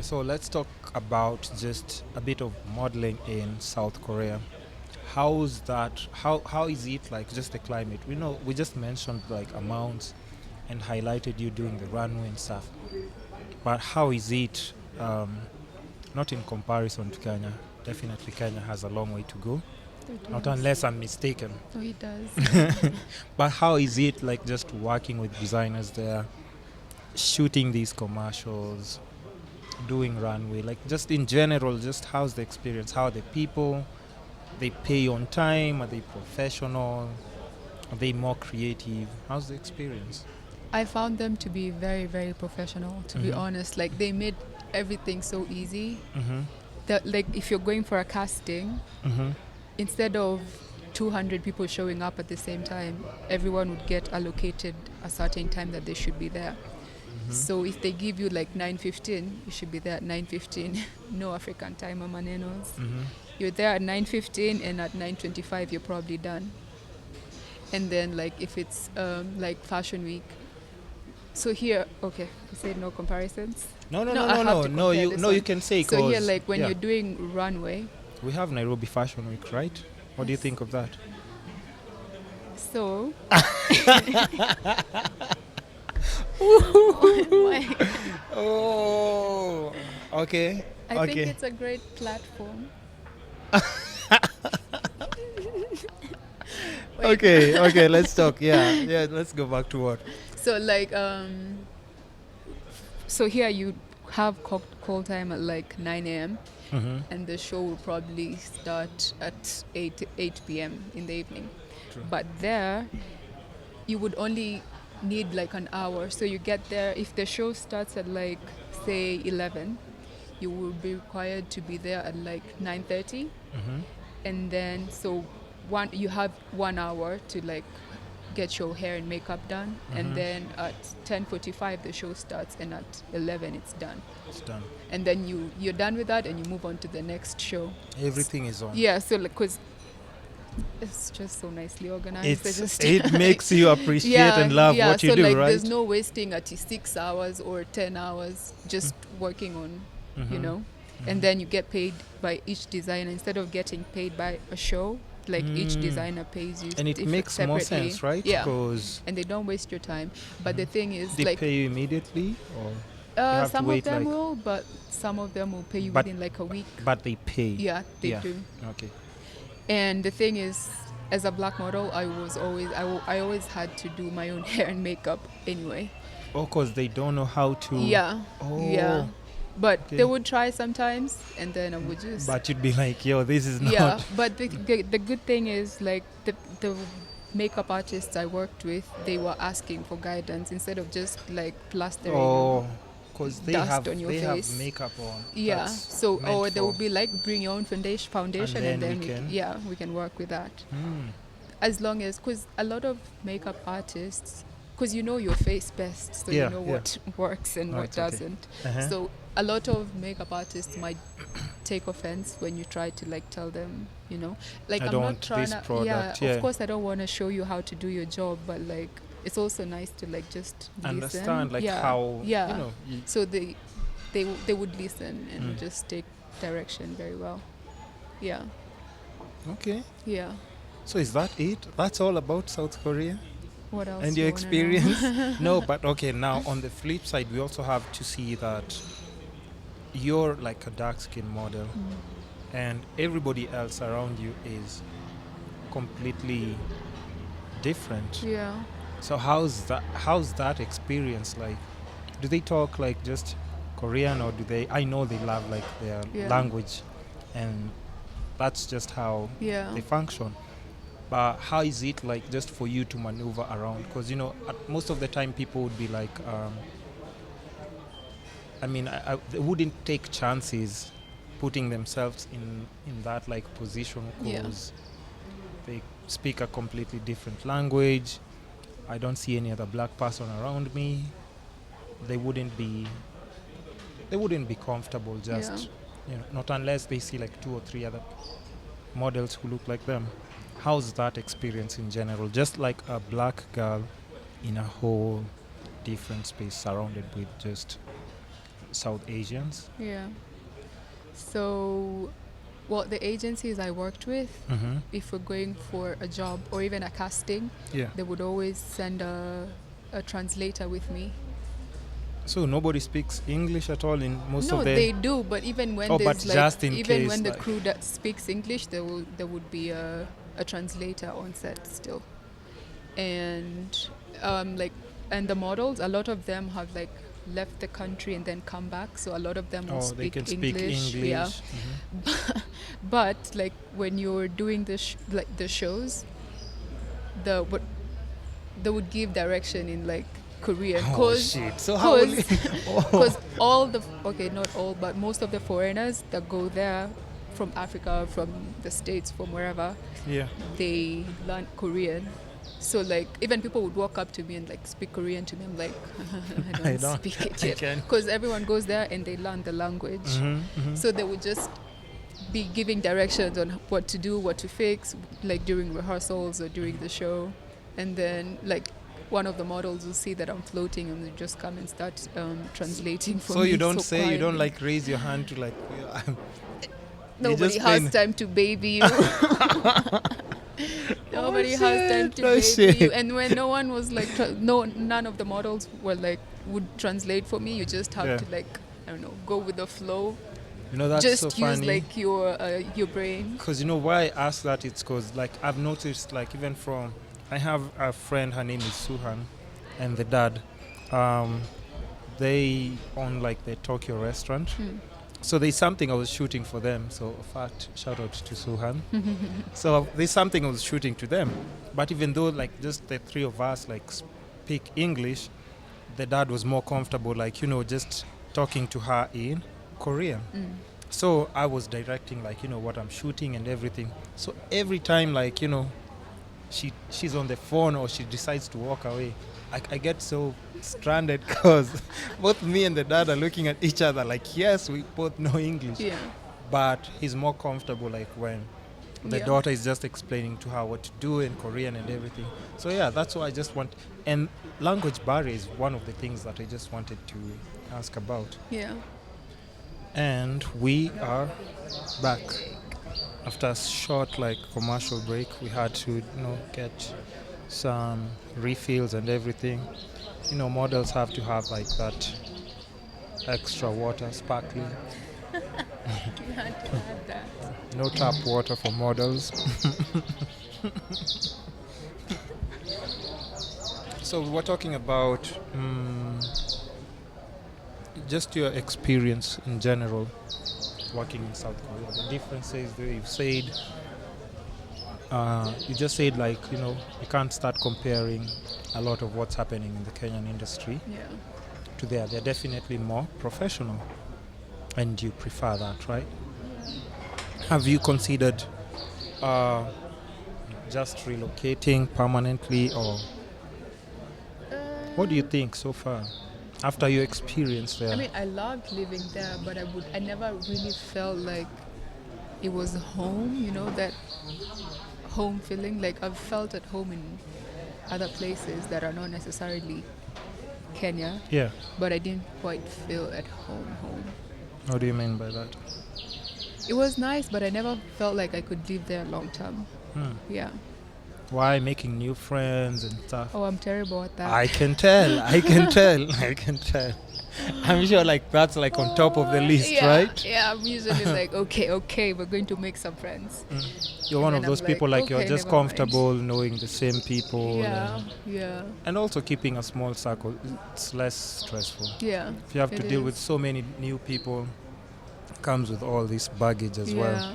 So let's talk about just a bit of modeling in South Korea. How's that? How is it like? Just the climate. We know we just mentioned like amounts and highlighted you doing the runway and stuff. But how is it? Not in comparison to Kenya. Definitely, Kenya has a long way to go. It Not does. unless I'm mistaken. Oh, it does. But how is it like just working with designers there, shooting these commercials, doing runway, like just in general, just how's the experience? How are the people? They pay on time? Are they professional? Are they more creative? How's the experience? I found them to be very, very professional, to be Mhm. honest. Like, they made everything so easy Mm-hmm. that, like, if you're going for a casting, Mm-hmm. instead of 200 people showing up at the same time, everyone would get allocated a certain time that they should be there. So if they give you like 9:15, you should be there at 9:15. No African time or manenos. Mm-hmm. You're there at 9:15, and at 9:25 you're probably done. And then, like, if it's like Fashion Week, so here, okay, you said no comparisons. No, no, No, no, I no, have no, to no. compare You this no, one. you can say So here, cause like, when yeah, you're doing runway, we have Nairobi Fashion Week, right? What do you Yes. think of that? so my, Oh, okay, I think okay, it's a great platform. Wait. okay, okay. Let's talk. Yeah, yeah. Let's go back to what. So, like, so here you have call time at like 9 a.m. Mm-hmm. and the show will probably start at 8 p.m. in the evening. True. But there, you would only need like an hour. So you get there, if the show starts at like, say, 11, you will be required to be there at like 9:30. Mm-hmm. And then, so you have 1 hour to like get your hair and makeup done. Mhm. And then at 10:45 the show starts, and at 11 it's done. It's done. And then you're done with that, and you move on to the next show. Everything is on. Yeah, so like, because it's just so nicely organized. It makes you appreciate and love what you so do, like, right? there's no wasting at 6 hours or 10 hours just working on, you Mhm. know. And then you get paid by each designer instead of getting paid by a show. Like, each Mm. designer pays you And it makes more separately. sense, right? Yeah, Because and they don't waste your time. But the thing is, they like, pay you immediately, or have to some wait, of them like- will, but some of them will pay you But- within like a week. but they pay. Yeah, they Yeah. do. Okay. And the thing is, as a black model, I always had to do my own hair and makeup anyway. Oh, because they don't know how to. Yeah, Oh. yeah. But Okay. they would try sometimes, and then I would just. But you'd be like, yo, this is not. Yeah, but the good thing is, like, the makeup artists I worked with, they were asking for guidance instead of just like plastering. Oh, because they Dust have on your have face. makeup on. Yeah. That's So, meant or they for- would be like, bring your own foundation, And and then then we can- we can work with that. Hmm. As long as, because a lot of makeup artists, because you know your face best, so Yeah, you know yeah. what works and what Right, okay. doesn't. Uh-huh. So a lot of makeup artists might take offense when you try to like tell them, like, I I'm don't not want trying this to. product, Yeah, yeah. of course I don't want to show you how to do your job, but like, it's also nice to like just Understand, listen. like Yeah, how yeah. you know. So they would listen and Mm. just take direction very well. Yeah, Okay. yeah. So is that it? That's all about South Korea What else? and you your wanna know? experience? No, but okay. Now on the flip side, we also have to see that you're like a dark skin model, and everybody else around you is completely different. Yeah. So how's that experience like? Do they talk like just Korean, or do they? I know they love like their Yeah. language, and that's just how Yeah. they function. But how is it like just for you to maneuver around? Because most of the time people would be like, I mean, they wouldn't take chances putting themselves in that like position, Yeah. because they speak a completely different language. I don't see any other black person around me. They wouldn't be comfortable just not unless they see like 2 or 3 other models who look like them. How's that experience in general? Just like a black girl in a whole different space surrounded with just South Asians? Yeah. So, well, the agencies I worked with, Mm-hmm. if we're going for a job or even a casting, Yeah. they would always send a translator with me. So nobody speaks English at all in most No, of the. they do, but even when Oh, but there's like, just in even case, when the like- crew that speaks English, there would be a translator on set still, and like, and the models, a lot of them have like left the country and then come back, so a lot of them will Oh, they speak can speak English. Yeah, Mhm. but like when you're doing like the shows, what they would give direction in like Korean, Oh cause shit! So how? Will because all the not all, but most of the foreigners that go there from Africa, from the States, from wherever, Yeah. they learn Korean. So like even people would walk up to me and like speak Korean to me. I'm like, I don't speak it I yet, can. because everyone goes there and they learn the language. Mhm, mhm. So they would just be giving directions on what to do, what to fix, like during rehearsals or during the show, and then like one of the models will see that I'm floating and they just come and start translating for So me. you don't say, you don't quietly. like raise your hand to like. Nobody just has plain- time to baby you. Nobody has time to baby shit. you. And when no one was like, none of the models were like would translate for me. You just have Yeah. to like, I don't know, go with the flow. You know that's just so use funny. like your brain. Because you know why I ask that? It's because like I've noticed, like even from, I have a friend, her name is Suhan, and the dad, they own like the Tokyo restaurant. So there's something I was shooting for them. So a fat shout out to Suhan. So there's something I was shooting to them, but even though like just the three of us like speak English, the dad was more comfortable, like just talking to her in Korean. So I was directing like what I'm shooting and everything. So every time like she's on the phone or she decides to walk away, I get so stranded because both me and the dad are looking at each other like, yes, we both know English, Yeah. but he's more comfortable like when the Yeah. daughter is just explaining to her what to do in Korean and everything. So yeah, that's why I just want, and language barrier is one of the things that I just wanted to ask about. Yeah. And we are back after a short like commercial break. We had to get some refills and everything. Models have to have like that extra water, sparkling. You had to add that. No tap water for models. So we were talking about just your experience in general working in South Korea. The differences that you've said. You just said like you can't start comparing a lot of what's happening in the Kenyan industry Yeah. to there. They're definitely more professional, and you prefer that, right? Have you considered just relocating permanently, or what do you think so far after your experience there? I mean, I loved living there, but I never really felt like it was home, that home feeling. Like I've felt at home in other places that are not necessarily Kenya, Yeah. but I didn't quite feel at home. What do you mean by that? It was nice, but I never felt like I could live there long term. Yeah. Why making new friends and stuff? Oh, I'm terrible at that. I can tell. I can tell. I can tell. I'm sure like that's like on top of the list, yeah, right? Yeah, I'm usually like, okay, we're going to make some friends. You're one And of those I'm people like you're okay, just never mind. comfortable knowing the same people. Yeah, yeah, And also keeping a small circle, it's less stressful. yeah. If you have to It deal is. with so many new people, comes with all this baggage as well. Yeah,